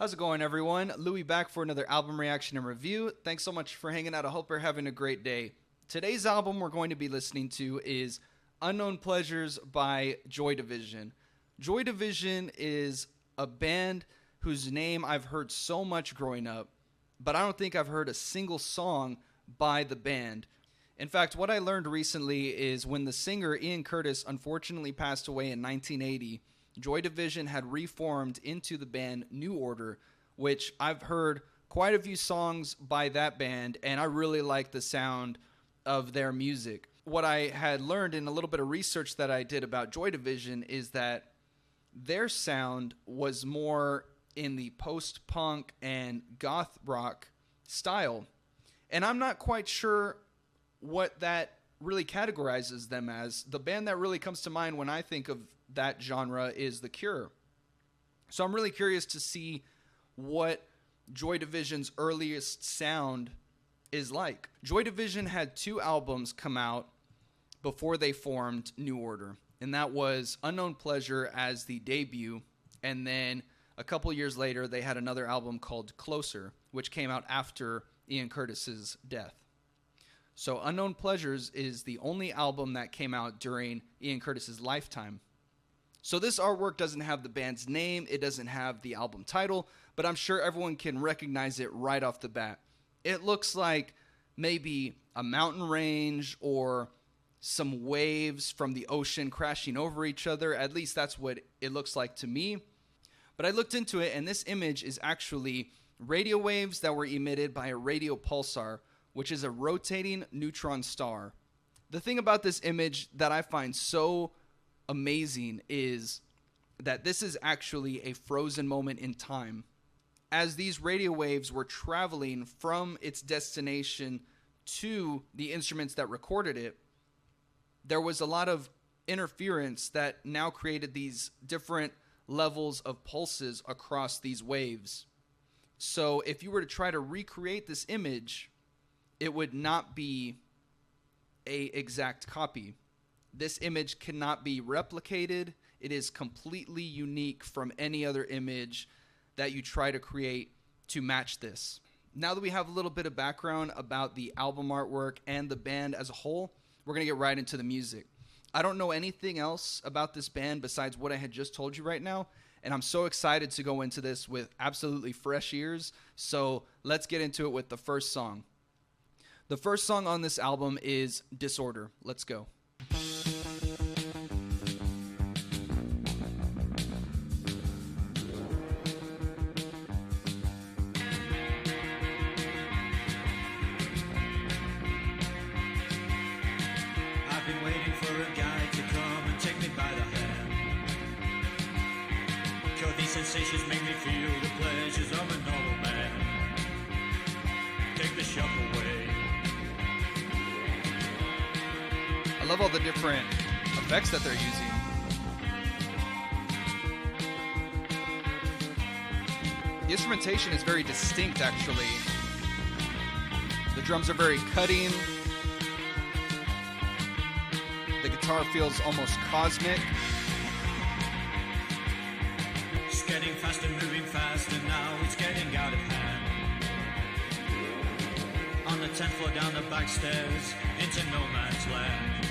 How's it going, everyone? Louis back for another album reaction and review. Thanks so much for hanging out. I hope you're having a great day. Today's album we're going to be listening to is Unknown Pleasures by Joy Division. Joy Division is a band whose name I've heard so much growing up, but I don't think I've heard a single song by the band. In fact, what I learned recently is when the singer Ian Curtis unfortunately passed away in 1980, Joy Division had reformed into the band New Order, which I've heard quite a few songs by that band, and I really like the sound of their music. What I had learned in a little bit of research that I did about Joy Division is that their sound was more in the post-punk and goth rock style, and I'm not quite sure what that really categorizes them as. The band that really comes to mind when I think of that genre is The Cure. So I'm really curious to see what Joy Division's earliest sound is like. Joy Division had 2 albums come out before they formed New Order, and that was Unknown Pleasure as the debut, and then a couple years later they had another album called Closer, which came out after Ian Curtis's death. So Unknown Pleasures is the only album that came out during Ian Curtis's lifetime. So this artwork doesn't have the band's name, it doesn't have the album title, but I'm sure everyone can recognize it right off the bat. It looks like maybe a mountain range or some waves from the ocean crashing over each other. At least that's what it looks like to me. But I looked into it, and this image is actually radio waves that were emitted by a radio pulsar, which is a rotating neutron star. The thing about this image that I find so amazing is that this is actually a frozen moment in time. As these radio waves were traveling from its destination to the instruments that recorded it, there was a lot of interference that now created these different levels of pulses across these waves. So if you were to try to recreate this image, it would not be an exact copy. This image cannot be replicated. It is completely unique from any other image that you try to create to match this. Now that we have a little bit of background about the album artwork and the band as a whole, we're going to get right into the music. I don't know anything else about this band besides what I had just told you right now, and I'm so excited to go into this with absolutely fresh ears. So let's get into it with the first song. The first song on this album is Disorder. Let's go. I've been waiting for a guy to come and take me by the hand. 'Cause these sensations make me feel the pleasures of a normal man. Take the shock away. I love all the different effects that they're using. The instrumentation is very distinct, actually. The drums are very cutting. The guitar feels almost cosmic. It's getting faster, moving faster now, it's getting out of hand. On the 10th floor down the back stairs, into no man's land.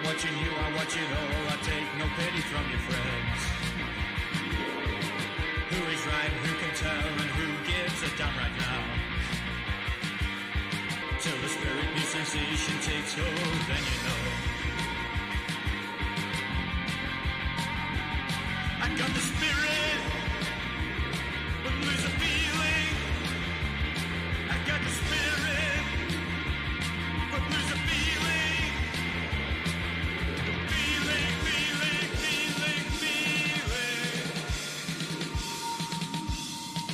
Watching you, I watch it all, I take no pity from your friends. Who is right, who can tell, and who gives a damn right now? Till the spirit new sensation takes hold, then you know. I got the spirit, but lose a feeling. I got the spirit, but lose a feeling.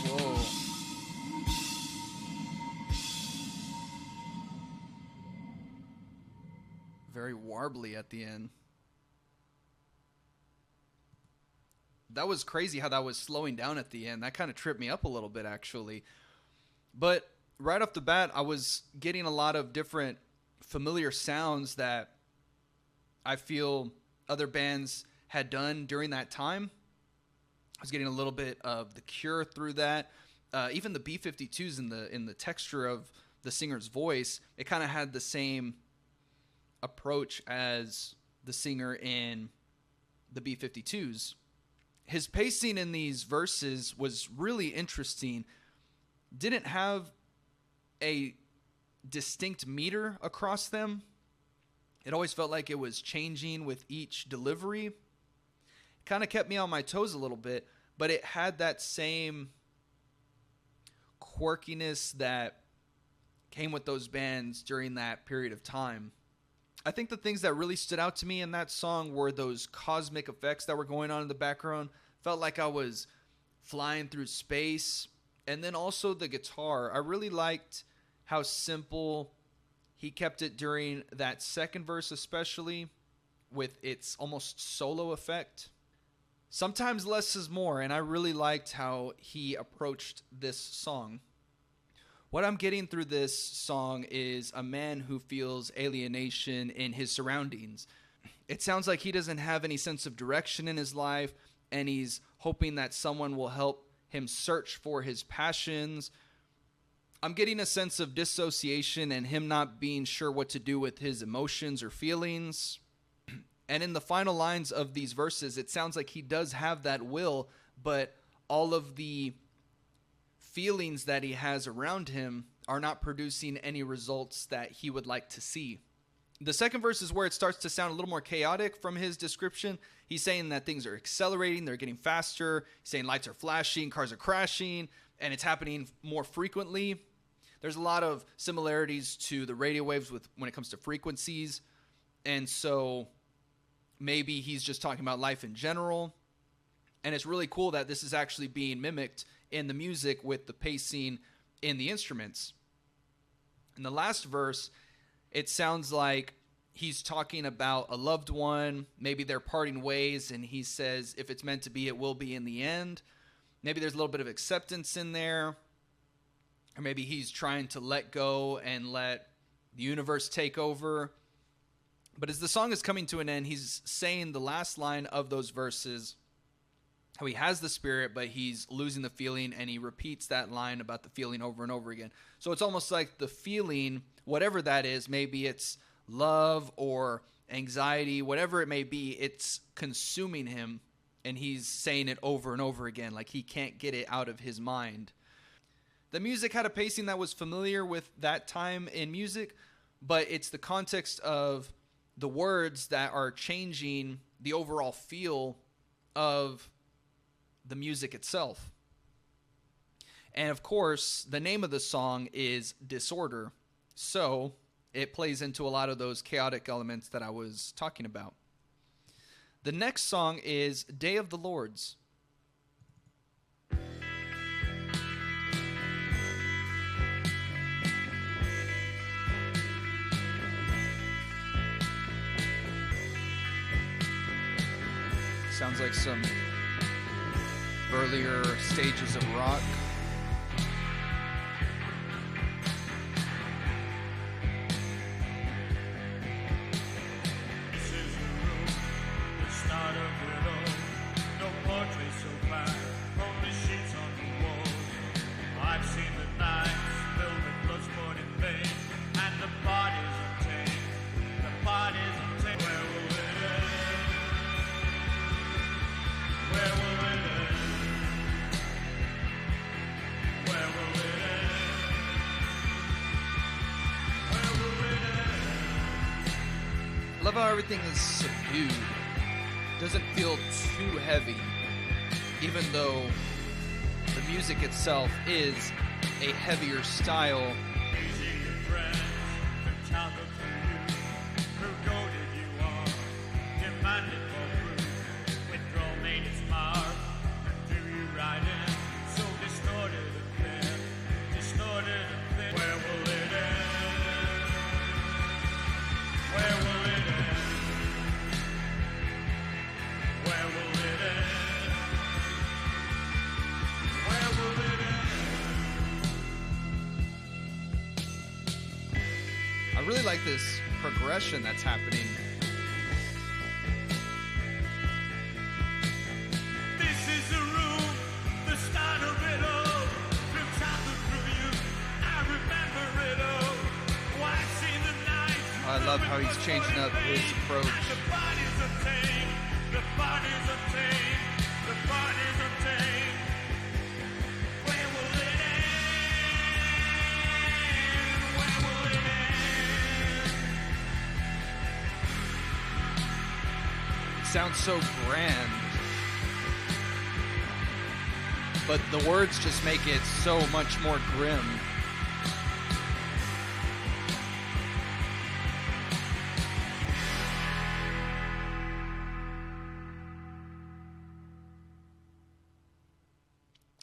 Whoa. Very warbly at the end. that was crazy how that was slowing down at the end. That kind of tripped me up a little bit, actually. But right off the bat, I was getting a lot of different familiar sounds that I feel other bands had done during that time. I was getting a little bit of The Cure through that. Even the B-52s in the texture of the singer's voice, it kind of had the same approach as the singer in the B-52s. His pacing in these verses was really interesting. Didn't have a distinct meter across them. It always felt like it was changing with each delivery. Kind of kept me on my toes a little bit, but it had that same quirkiness that came with those bands during that period of time. I think the things that really stood out to me in that song were those cosmic effects that were going on in the background. Felt like I was flying through space. And then also the guitar. I really liked how simple he kept it during that second verse, especially with its almost solo effect. Sometimes less is more, and I really liked how he approached this song. What I'm getting through this song is a man who feels alienation in his surroundings. It sounds like he doesn't have any sense of direction in his life, and he's hoping that someone will help him search for his passions. I'm getting a sense of dissociation and him not being sure what to do with his emotions or feelings. And in the final lines of these verses, it sounds like he does have that will, but all of the feelings that he has around him are not producing any results that he would like to see. The second verse is where it starts to sound a little more chaotic from his description. He's saying that things are accelerating, they're getting faster. He's saying lights are flashing, cars are crashing, and it's happening more frequently. There's a lot of similarities to the radio waves when it comes to frequencies. And so maybe he's just talking about life in general. And it's really cool that this is actually being mimicked in the music with the pacing in the instruments. In the last verse, it sounds like he's talking about a loved one. Maybe they're parting ways, and he says, if it's meant to be, it will be in the end. Maybe there's a little bit of acceptance in there. Or maybe he's trying to let go and let the universe take over. But as the song is coming to an end, he's saying the last line of those verses, how he has the spirit, but he's losing the feeling, and he repeats that line about the feeling over and over again. So it's almost like the feeling, whatever that is, maybe it's love or anxiety, whatever it may be, it's consuming him, and he's saying it over and over again, like he can't get it out of his mind. The music had a pacing that was familiar with that time in music, but it's the context of the words that are changing the overall feel of the music itself. And of course, the name of the song is Disorder, so it plays into a lot of those chaotic elements that I was talking about. The next song is Day of the Lords. Sounds like some earlier stages of rock. This is the room, the start of it all. No portrait so black, only sheets on the walls. I've seen the nights filled with blood sport in vain, and the bodies obtained. The bodies obtained. Where will it end? Where will it end? Where will it end? Where will it end? I love how everything is subdued. Doesn't feel too heavy, even though the music itself is a heavier style. Easy your friends, the child of you, who goaded you on, demanded for proof, with Romanian's mark, and do you ride in, so distorted and thin, distorted and thin. Where will it end? Where will it end? Where will it end? really like this progression that's happening. This is the room, the start of it all. From childhood through you, I remember it all. Watching the night. I love how he's changing up his approach. The bodies of tame, the bodies of tame, the bodies of tame. Where will it end? Where will it end? It sounds so grand, but the words just make it so much more grim.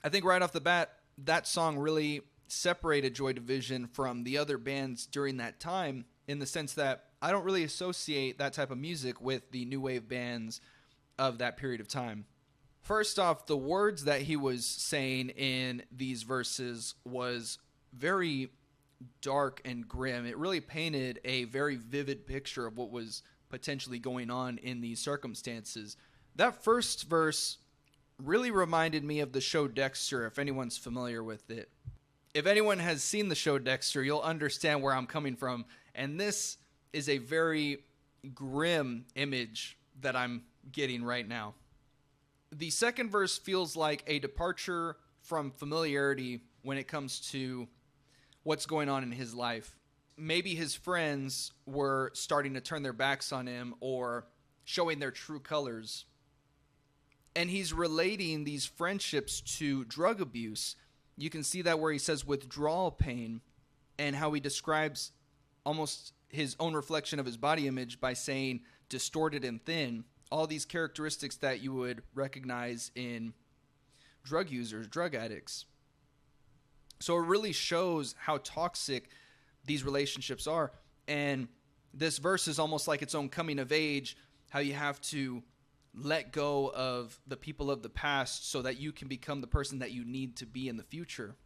I think right off the bat, that song really separated Joy Division from the other bands during that time, in the sense that I don't really associate that type of music with the new wave bands of that period of time. First off, the words that he was saying in these verses was very dark and grim. It really painted a very vivid picture of what was potentially going on in these circumstances. That first verse really reminded me of the show Dexter, if anyone's familiar with it. If anyone has seen the show Dexter, you'll understand where I'm coming from. And this is a very grim image that I'm getting right now. The second verse feels like a departure from familiarity when it comes to what's going on in his life. Maybe his friends were starting to turn their backs on him or showing their true colors. And he's relating these friendships to drug abuse. You can see that where he says withdrawal pain, and how he describes almost his own reflection of his body image by saying distorted and thin. All these characteristics that you would recognize in drug users, drug addicts. So it really shows how toxic these relationships are. And this verse is almost like its own coming of age, how you have to let go of the people of the past so that you can become the person that you need to be in the future.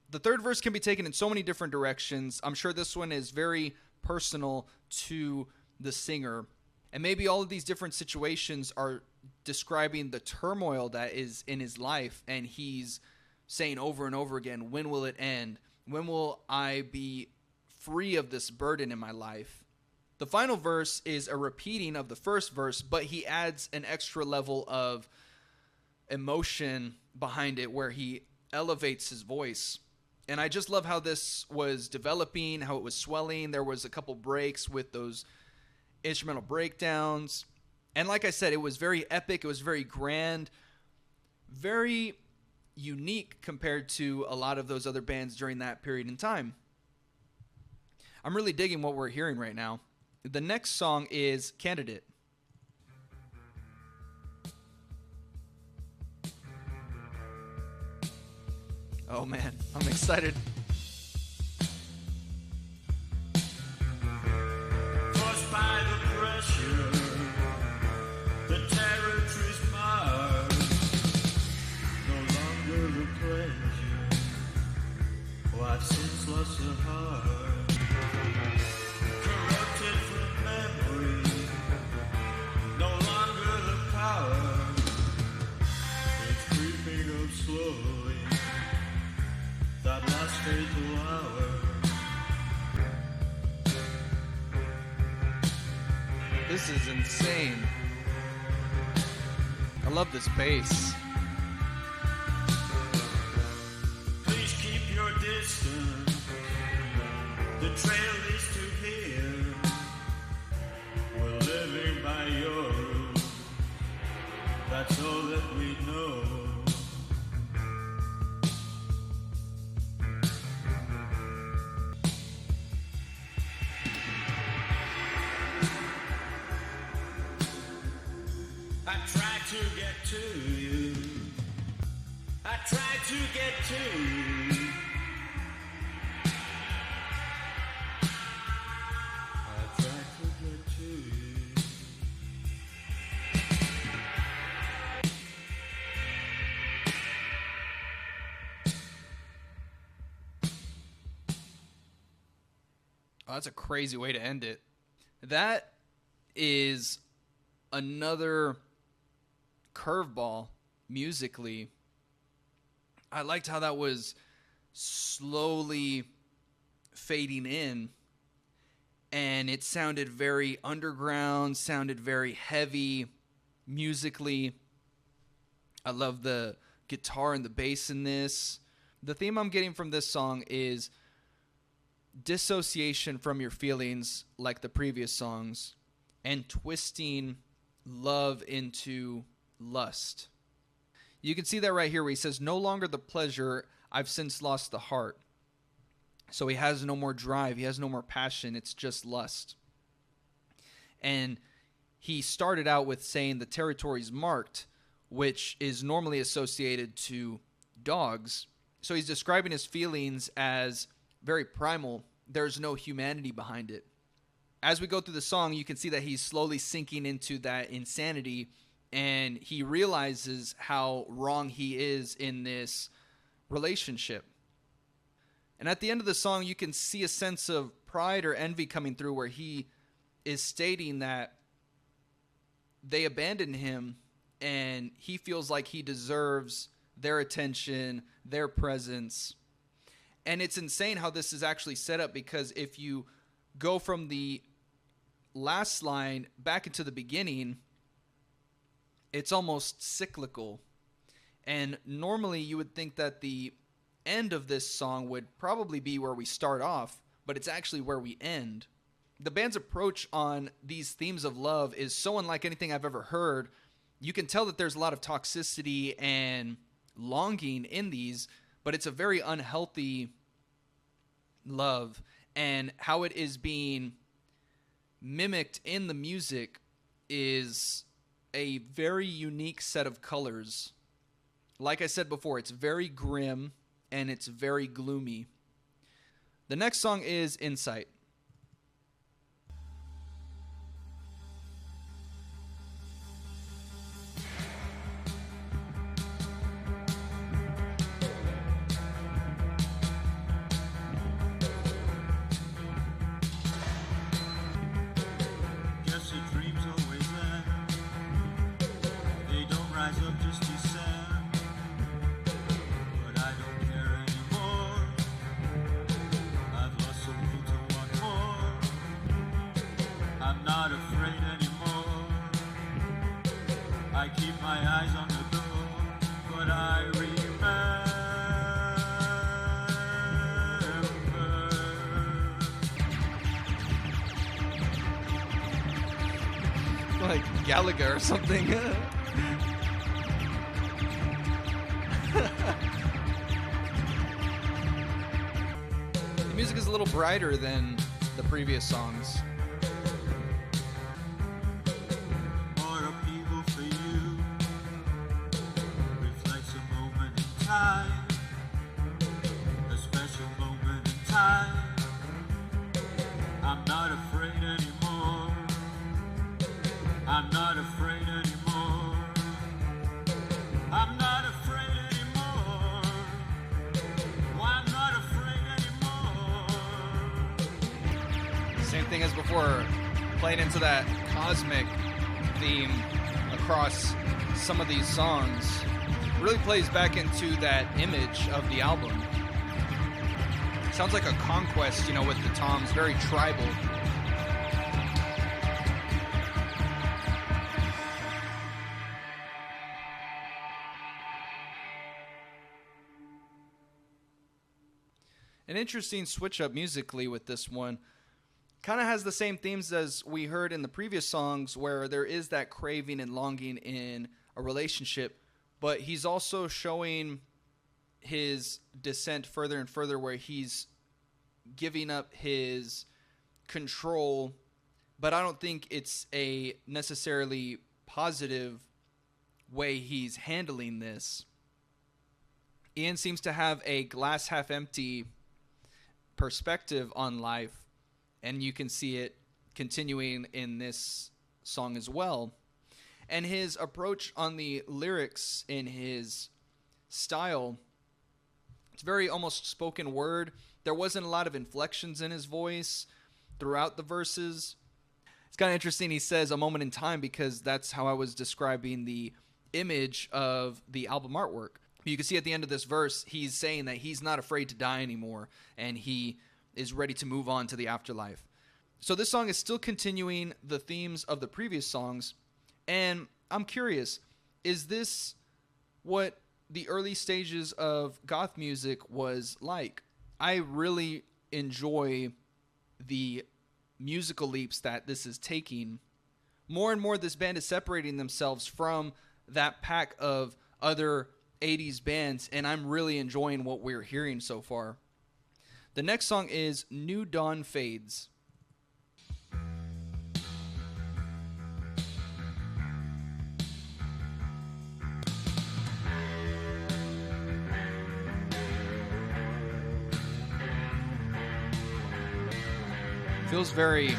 The third verse can be taken in so many different directions. I'm sure this one is very personal to the singer. And maybe all of these different situations are describing the turmoil that is in his life. And he's saying over and over again, when will it end? When will I be free of this burden in my life? The final verse is a repeating of the first verse, but he adds an extra level of emotion behind it where he elevates his voice. And I just love how this was developing, how it was swelling. There was a couple breaks with those instrumental breakdowns. And like I said, it was very epic. It was very grand, very unique compared to a lot of those other bands during that period in time. I'm really digging what we're hearing right now. The next song is Candidate. Oh man, I'm excited. Forced by the pressure, the territory's marred. No longer the pleasure. Oh, I've since lost the heart. Corrupted from memory, no longer the power. It's creeping up slowly. That last fatal hour. This is insane. I love this bass. Please keep your distance. The trail leads to here. We're living by your rules. That's all that we know. I tried to get to you. I tried to get to you. I tried to get to you. Oh, that's a crazy way to end it. That is another curveball musically. I liked how that was slowly fading in, and it sounded very underground, sounded very heavy musically. I love the guitar and the bass in this. The theme I'm getting from this song is dissociation from your feelings, like the previous songs, and twisting love into lust. You can see that right here where he says, no longer the pleasure, I've since lost the heart. So he has no more drive, he has no more passion, it's just lust. And he started out with saying the territory's marked, which is normally associated to dogs. So he's describing his feelings as very primal. There's no humanity behind it. As we go through the song, you can see that he's slowly sinking into that insanity, and he realizes how wrong he is in this relationship. And at the end of the song, you can see a sense of pride or envy coming through, where he is stating that they abandoned him and he feels like he deserves their attention, their presence. And it's insane how this is actually set up, because if you go from the last line back into the beginning, it's almost cyclical. And normally you would think that the end of this song would probably be where we start off, but it's actually where we end. The band's approach on these themes of love is so unlike anything I've ever heard. You can tell that there's a lot of toxicity and longing in these, but it's a very unhealthy love, and how it is being mimicked in the music is a very unique set of colors. Like I said before, it's very grim and it's very gloomy. The next song is Insight. I keep my eyes on the door, but I remember. Like Gallagher or something. The music is a little brighter than the previous songs. A special moment in time. I'm not afraid anymore. I'm not afraid anymore. I'm not afraid anymore. Oh, I'm not afraid anymore. Same thing as before, playing into that cosmic theme across some of these songs. Really plays back into that image of the album. Sounds like a conquest, with the toms, very tribal. An interesting switch up musically with this one. Kind of has the same themes as we heard in the previous songs, where there is that craving and longing in a relationship. But he's also showing his descent further and further, where he's giving up his control. But I don't think it's a necessarily positive way he's handling this. Ian seems to have a glass half empty perspective on life, and you can see it continuing in this song as well. And his approach on the lyrics in his style, it's very almost spoken word. There wasn't a lot of inflections in his voice. throughout the verses. It's kind of interesting. He says a moment in time because that's how I was describing the image of the album artwork. You can see at the end of this verse, he's saying that he's not afraid to die anymore and he is ready to move on to the afterlife. So this song is still continuing the themes of the previous songs. And I'm curious, is this what the early stages of goth music was like? I really enjoy the musical leaps that this is taking. More and more, this band is separating themselves from that pack of other 80s bands, and I'm really enjoying what we're hearing so far. The next song is New Dawn Fades. Feels very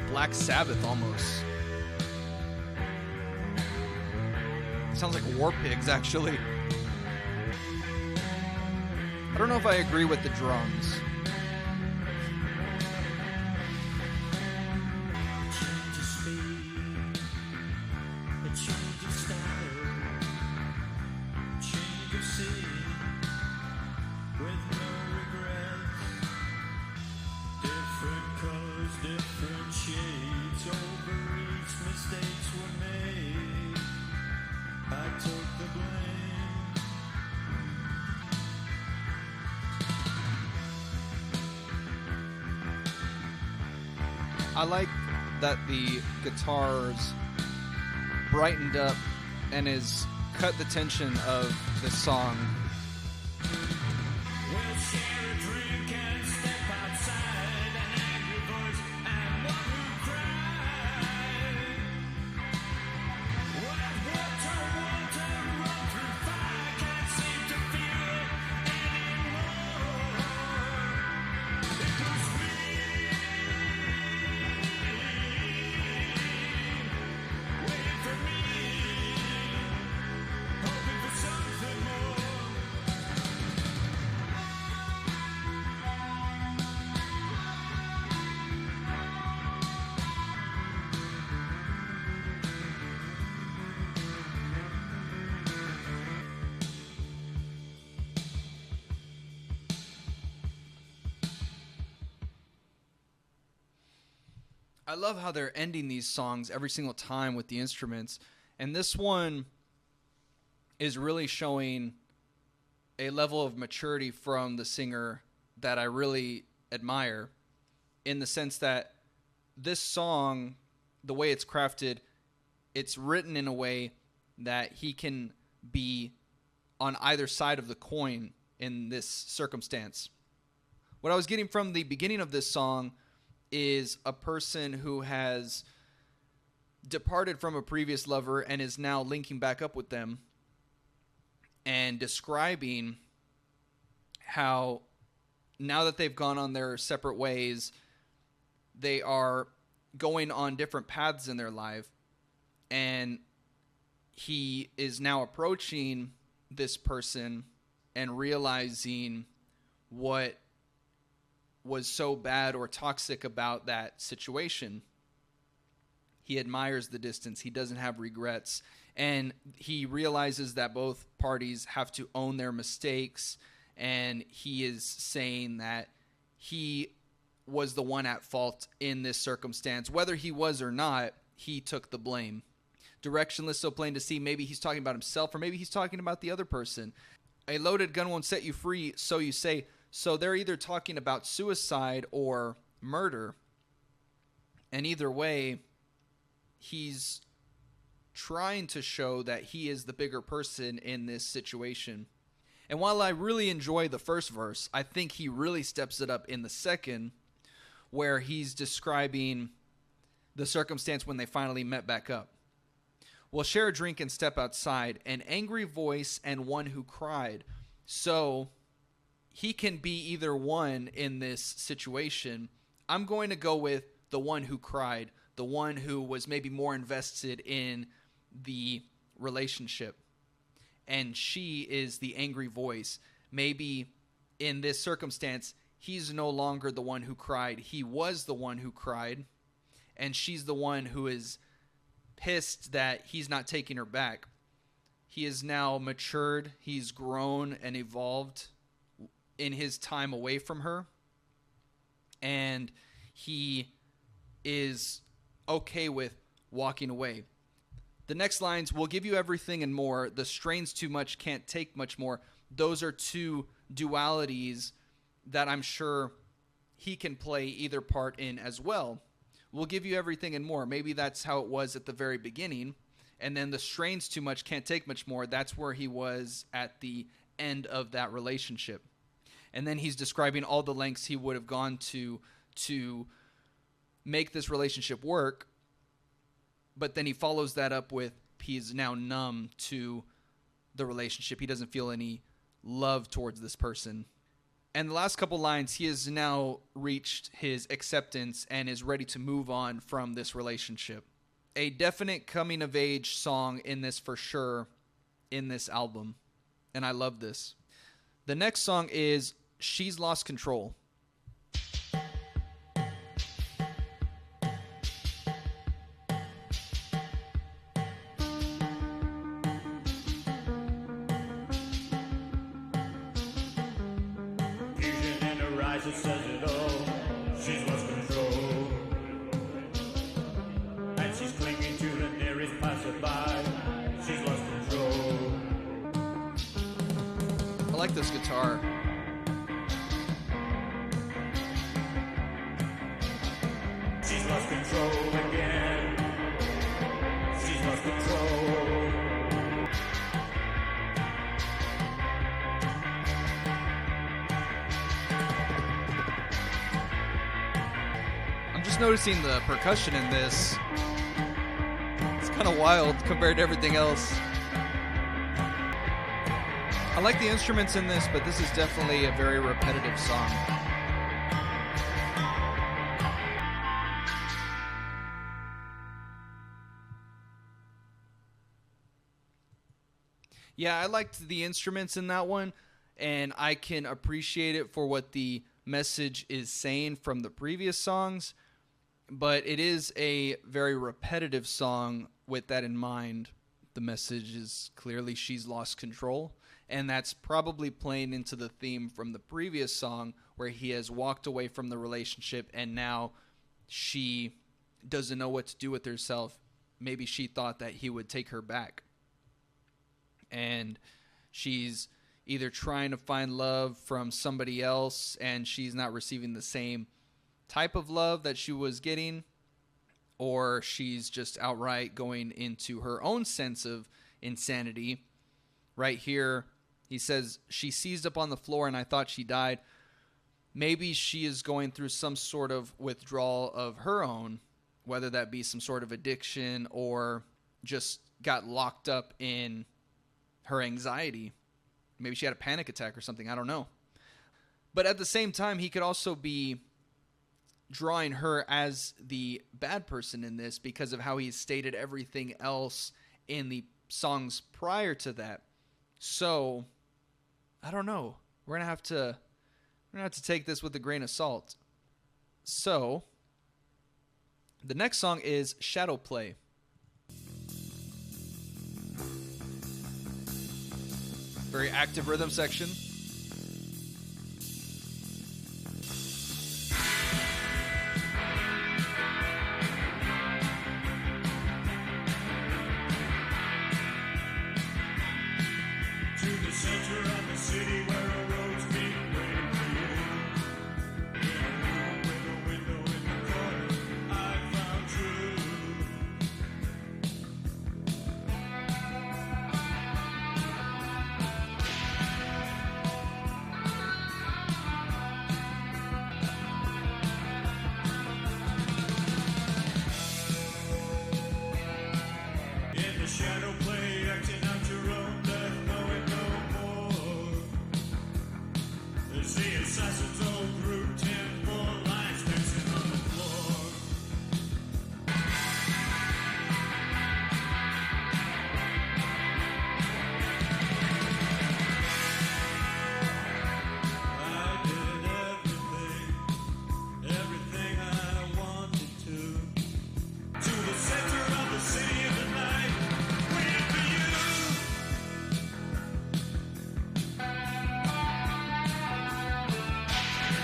Black Sabbath almost. Sounds like War Pigs, actually. I don't know if I agree with the drums. I like that the guitars brightened up and has cut the tension of the song. We'll share a drink and step outside, an angry voice and one who cried. What water, run through fire, can't seem to feel it anymore. It was me, waiting for me, hoping for something more. I love how they're ending these songs every single time with the instruments. And this one is really showing a level of maturity from the singer that I really admire, in the sense that this song, the way it's crafted, it's written in a way that he can be on either side of the coin in this circumstance. What I was getting from the beginning of this song is a person who has departed from a previous lover and is now linking back up with them and describing how now that they've gone on their separate ways, they are going on different paths in their life, and he is now approaching this person and realizing what was so bad or toxic about that situation. He admires the distance. He doesn't have regrets. And he realizes that both parties have to own their mistakes. And he is saying that he was the one at fault in this circumstance. Whether he was or not, he took the blame. Directionless, so plain to see. Maybe he's talking about himself, or maybe he's talking about the other person. A loaded gun won't set you free, so you say. So they're either talking about suicide or murder. And either way, he's trying to show that he is the bigger person in this situation. And while I really enjoy the first verse, I think he really steps it up in the second, where he's describing the circumstance when they finally met back up. We'll share a drink and step outside, an angry voice and one who cried. So he can be either one in this situation. I'm going to go with the one who cried, the one who was maybe more invested in the relationship. And she is the angry voice. Maybe in this circumstance, he's no longer the one who cried. He was the one who cried, and she's the one who is pissed that he's not taking her back. He is now matured. He's grown and evolved in his time away from her, and he is okay with walking away. The next lines, "We'll give you everything and more. The strain's too much, can't take much more." Those are two dualities that I'm sure he can play either part in as well. We'll give you everything and more. Maybe that's how it was at the very beginning. And then the strain's too much, can't take much more. That's where he was at the end of that relationship. And then he's describing all the lengths he would have gone to make this relationship work. But then he follows that up with he's now numb to the relationship. He doesn't feel any love towards this person. And the last couple lines, he has now reached his acceptance and is ready to move on from this relationship. A definite coming of age song in this for sure, in this album. And I love this. The next song is She's Lost Control. It says it all. She's lost control, and she's clinging to the nearest passerby. She's lost control. I like this guitar. She's lost control again. She's lost control. Noticing the percussion in this. It's kind of wild compared to everything else. I like the instruments in this, but this is definitely a very repetitive song. Yeah, I liked the instruments in that one, and I can appreciate it for what the message is saying from the previous songs. But it is a very repetitive song with that in mind. The message is clearly she's lost control. And that's probably playing into the theme from the previous song where he has walked away from the relationship and now she doesn't know what to do with herself. Maybe she thought that he would take her back. And she's either trying to find love from somebody else and she's not receiving the same type of love that she was getting, or she's just outright going into her own sense of insanity. Right here, he says, she seized up on the floor and I thought she died. Maybe she is going through some sort of withdrawal of her own, whether that be some sort of addiction or just got locked up in her anxiety. Maybe she had a panic attack or something. I don't know. But at the same time, he could also be drawing her as the bad person in this because of how he stated everything else in the songs prior to that. So, I don't know. We're gonna have to take this with a grain of salt. So, the next song is Shadowplay. Very active rhythm section.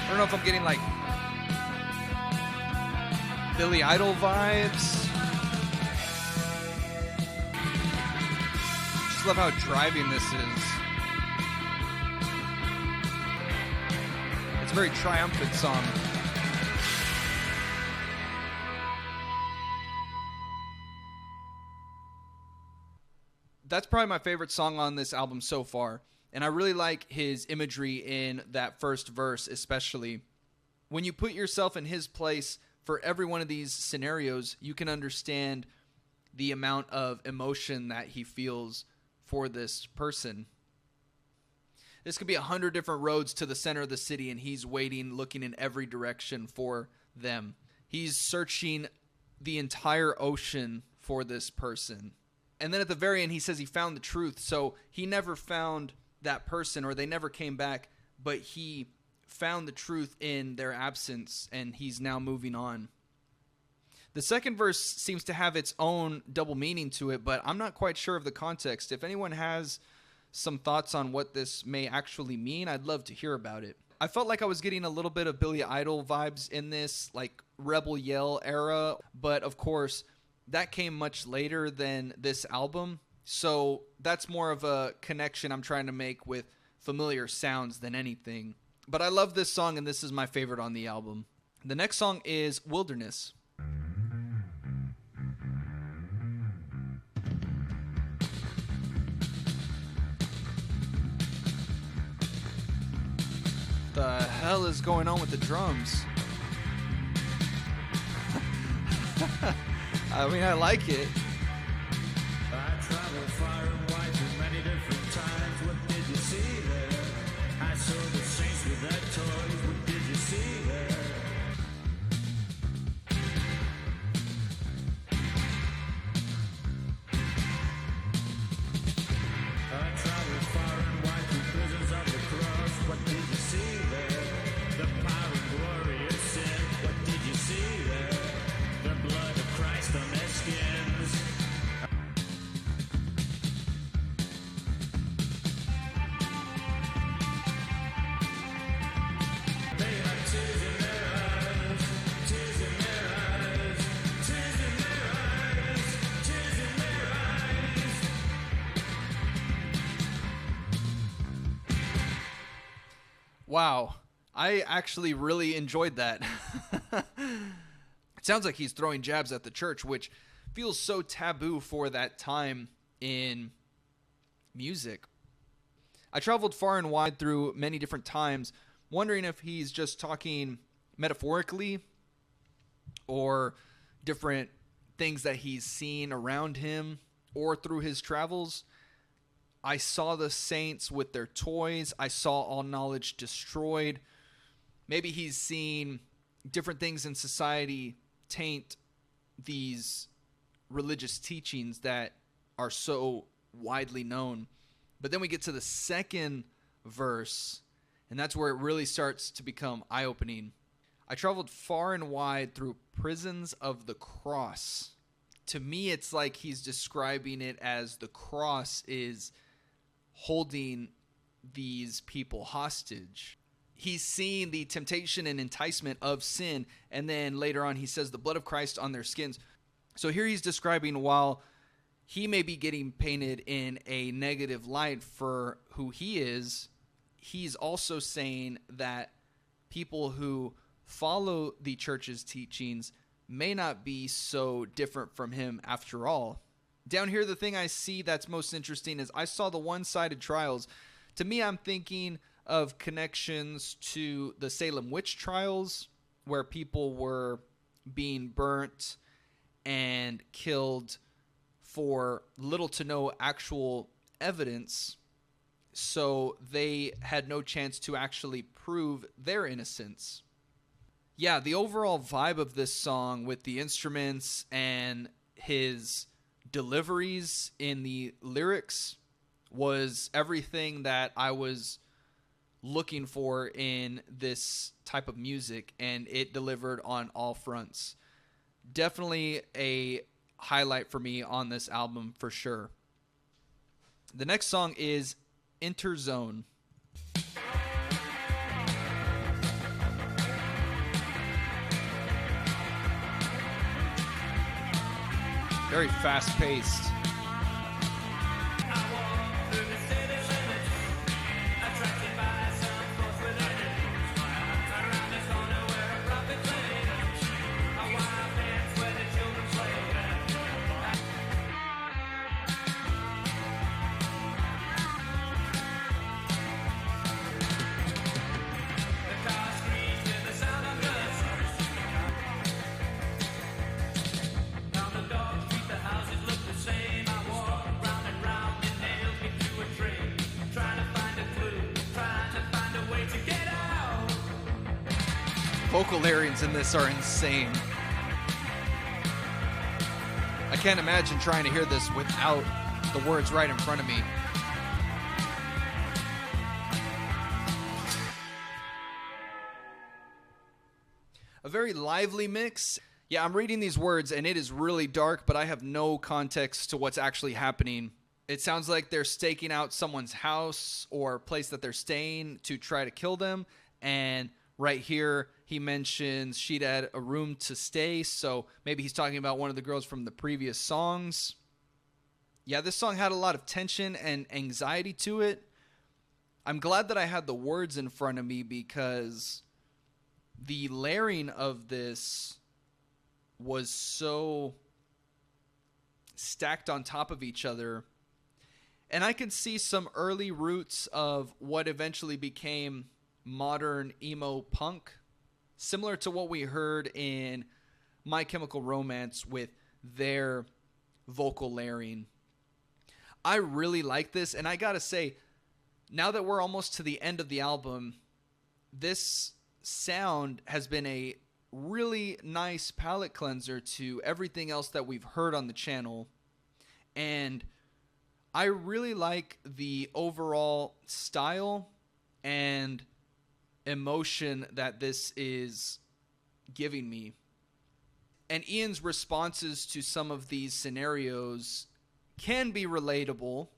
I don't know if I'm getting like Billy Idol vibes. Just love how driving this is. It's a very triumphant song. That's probably my favorite song on this album so far. And I really like his imagery in that first verse, especially. When you put yourself in his place for every one of these scenarios, you can understand the amount of emotion that he feels for this person. This could be 100 different roads to the center of the city, and he's waiting, looking in every direction for them. He's searching the entire ocean for this person. And then at the very end, he says he found the truth. So he never found that person, or they never came back, but he found the truth in their absence, and he's now moving on. The second verse seems to have its own double meaning to it, but I'm not quite sure of the context. If anyone has some thoughts on what this may actually mean, I'd love to hear about it. I felt like I was getting a little bit of Billy Idol vibes in this, like Rebel Yell era, but of course, that came much later than this album, so that's more of a connection I'm trying to make with familiar sounds than anything. But I love this song, and this is my favorite on the album. The next song is Wilderness. The hell is going on with the drums? I mean, I like it. I traveled far and wide through many different times. What did you see there? I saw the saints with their toys. What did you see there? I traveled far and wide through prisons of the cross. What did you see there? The power and glory of sin. What did you see there? The blood of Christ on their skins. They have tears in their eyes, tears in their eyes, tears in their eyes, tears in their eyes. Wow. I actually really enjoyed that. It sounds like he's throwing jabs at the church, which feels so taboo for that time in music. I traveled far and wide through many different times, wondering if he's just talking metaphorically or different things that he's seen around him or through his travels. I saw the saints with their toys. I saw all knowledge destroyed. Maybe he's seen different things in society taint these religious teachings that are so widely known. But then we get to the second verse, and that's where it really starts to become eye-opening. I traveled far and wide through prisons of the cross. To me, it's like he's describing it as the cross is holding these people hostage. He's seeing the temptation and enticement of sin, and then later on he says the blood of Christ on their skins. So here he's describing, while he may be getting painted in a negative light for who he is, he's also saying that people who follow the church's teachings may not be so different from him after all. Down here, the thing I see that's most interesting is I saw the one-sided trials. To me, I'm thinking of connections to the Salem witch trials, where people were being burnt and killed for little to no actual evidence, so they had no chance to actually prove their innocence. Yeah, the overall vibe of this song with the instruments and his deliveries in the lyrics was everything that I was looking for in this type of music, and it delivered on all fronts. Definitely a highlight for me on this album for sure. The next song is Interzone. Very fast-paced. Vocal areas in this are insane. I can't imagine trying to hear this without the words right in front of me. A very lively mix. Yeah, I'm reading these words and it is really dark, but I have no context to what's actually happening. It sounds like they're staking out someone's house or place that they're staying to try to kill them. And right here, he mentions she'd had a room to stay, so maybe he's talking about one of the girls from the previous songs. Yeah, this song had a lot of tension and anxiety to it. I'm glad that I had the words in front of me because the layering of this was so stacked on top of each other. And I could see some early roots of what eventually became modern emo punk, similar to what we heard in My Chemical Romance with their vocal layering. I really like this, and I gotta say, now that we're almost to the end of the album, this sound has been a really nice palate cleanser to everything else that we've heard on the channel, and I really like the overall style and emotion that this is giving me. And Ian's responses to some of these scenarios can be relatable.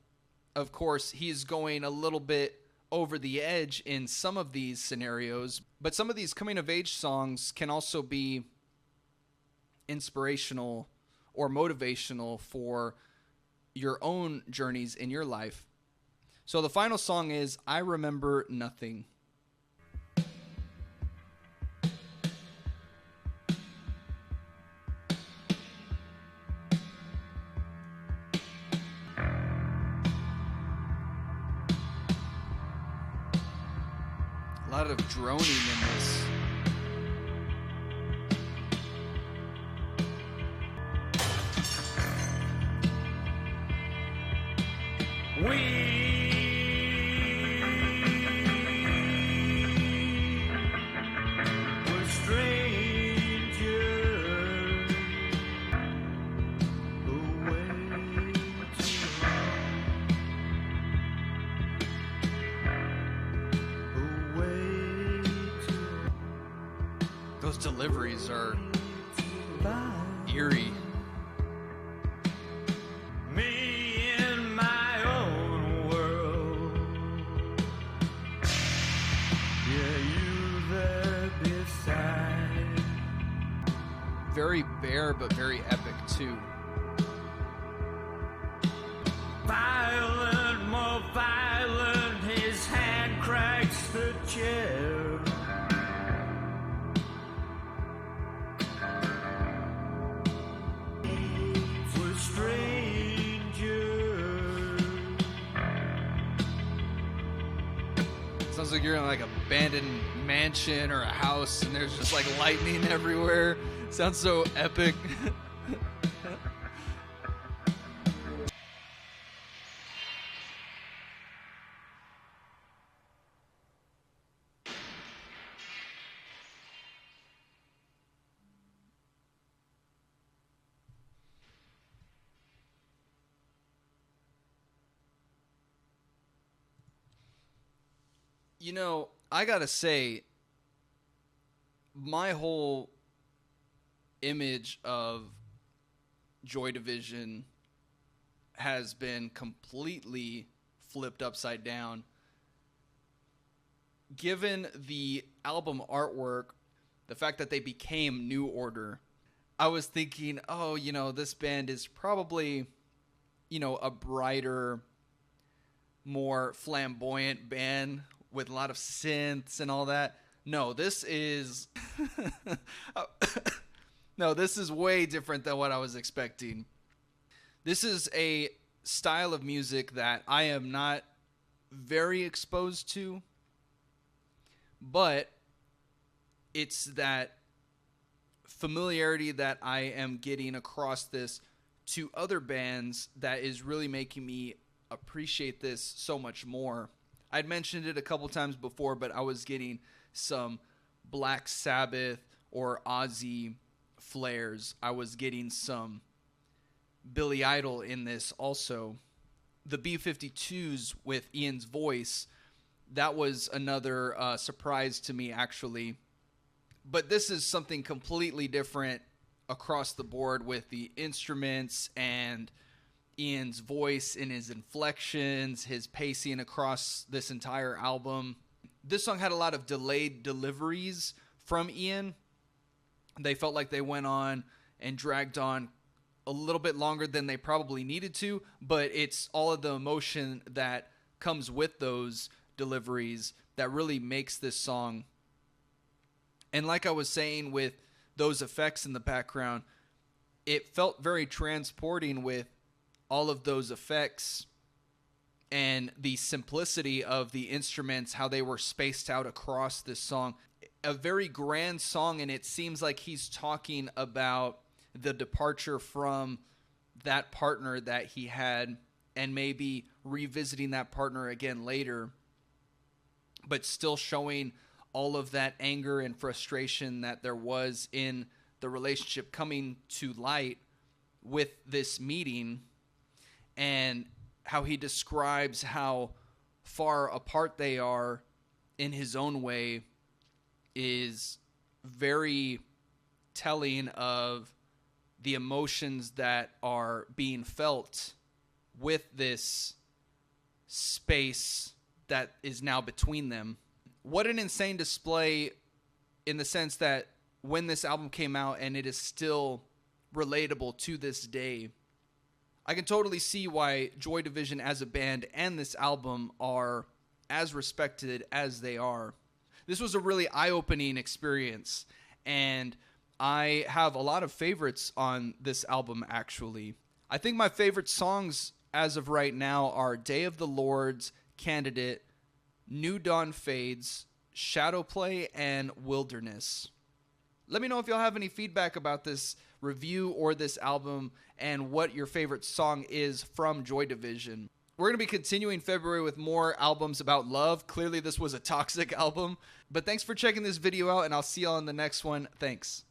Of course, he's going a little bit over the edge in some of these scenarios, but some of these coming-of-age songs can also be inspirational or motivational for your own journeys in your life. So the final song is I Remember Nothing. A lot of droning in this. Those deliveries are eerie. Me in my own world. Yeah, you there beside. Very bare, but very epic too. Violent, more violent, his hand cracks the chair. Sounds like you're in like an abandoned mansion or a house and there's just like lightning everywhere. Sounds so epic. You know, I gotta say, my whole image of Joy Division has been completely flipped upside down. Given the album artwork, the fact that they became New Order, I was thinking, oh, this band is probably, a brighter, more flamboyant band with a lot of synths and all that. No, this is no, this is way different than what I was expecting. This is a style of music that I am not very exposed to, but it's that familiarity that I am getting across this to other bands that is really making me appreciate this so much more. I'd mentioned it a couple times before, but I was getting some Black Sabbath or Ozzy flares. I was getting some Billy Idol in this also. The B-52s with Ian's voice, that was another surprise to me, actually. But this is something completely different across the board with the instruments and Ian's voice and his inflections, his pacing across this entire album. This song had a lot of delayed deliveries from Ian. They felt like they went on and dragged on a little bit longer than they probably needed to, but it's all of the emotion that comes with those deliveries that really makes this song. And like I was saying with those effects in the background, it felt very transporting with all of those effects and the simplicity of the instruments, how they were spaced out across this song. A very grand song, and it seems like he's talking about the departure from that partner that he had and maybe revisiting that partner again later, but still showing all of that anger and frustration that there was in the relationship coming to light with this meeting, and how he describes how far apart they are in his own way is very telling of the emotions that are being felt with this space that is now between them. What an insane display, in the sense that when this album came out and it is still relatable to this day. I can totally see why Joy Division as a band and this album are as respected as they are. This was a really eye-opening experience, and I have a lot of favorites on this album, actually. I think my favorite songs as of right now are Day of the Lords, Candidate, New Dawn Fades, Shadowplay, and Wilderness. Let me know if y'all have any feedback about this review or this album and what your favorite song is from Joy Division. We're going to be continuing February with more albums about love. Clearly this was a toxic album, but thanks for checking this video out, and I'll see y'all in the next one. Thanks.